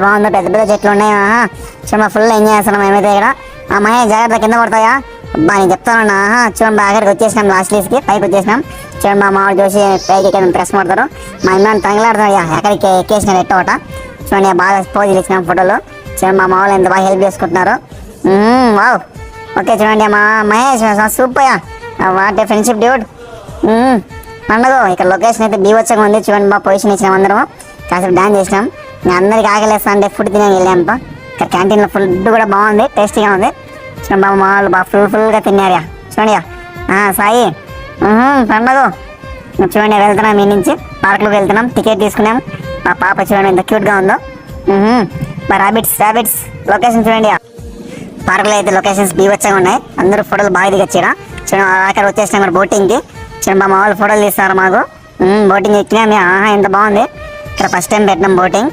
బాగుంది, పెద్ద పెద్ద చెట్లు ఉన్నాయి. చూడ ఫుల్ ఎంజాయ్ చేస్తున్నాం మేమైతే ఇక్కడ. అమ్మాయి జాగ్రత్త కింద పడతాయా? బా నేను చెప్తాను. చూడండి బాగా అక్కడికి వచ్చేసినాం, లాస్ట్ లీస్కి పైకి వచ్చేసినాం. చూడండి మా మామిడి చూసి పైకి ఎక్కడ ప్రెస్ పడతారు. మా ఇమ్మాన్ తంగలాడుతున్నాడు, ఎక్కడికి ఎక్కేసినాడు ఎట్ట ఒకట. చూడండి బాగా పోజులు ఇచ్చినాం ఫోటోలు. చూడండి మా మామూలు ఎంత బాగా హెల్ప్ చేసుకుంటున్నారు. వావ్, ఓకే చూడండి మా Mahesh super, what a friendship dude. పండుగ ఇక్కడ లొకేషన్ అయితే బీవచ్చగా ఉంది. చూడండి బాగా పొజిషన్ ఇచ్చినాం, అందరం కాసేపు డాన్స్ చేసినాం. నేను అందరికి ఆకలేస్తా అంటే ఫుడ్ తినే వెళ్ళాంపా. ఇక్కడ క్యాంటీన్లో ఫుడ్ కూడా బాగుంది, టేస్టీగా ఉంది. చూడండి బాబు మా వాళ్ళు బాగా ఫుల్గా తిన్నారా. చూడండి సాయి పండుగ చూడండి వెళ్తున్నాం. మీ నుంచి పార్క్లోకి వెళ్తున్నాం, టికెట్ తీసుకున్నాం. మా పాప చూడండి ఎంత క్యూట్గా ఉందో. మా ర్యాబిట్స్ లొకేషన్ చూడండి. పార్కులో అయితే లొకేషన్స్ బీవచ్చగా ఉన్నాయి. అందరూ ఫోటోలు బాగా దిగొచ్చారా. చూడండి అక్కడ వచ్చేసినాం ఇక్కడ బోటింగ్కి. చూడండి మా వాళ్ళు ఫోటోలు తీస్తారు మాకు. బోటింగ్ ఎక్కినా ఎంత బాగుంది. ఇక్కడ ఫస్ట్ టైం పెట్టినాం బోటింగ్.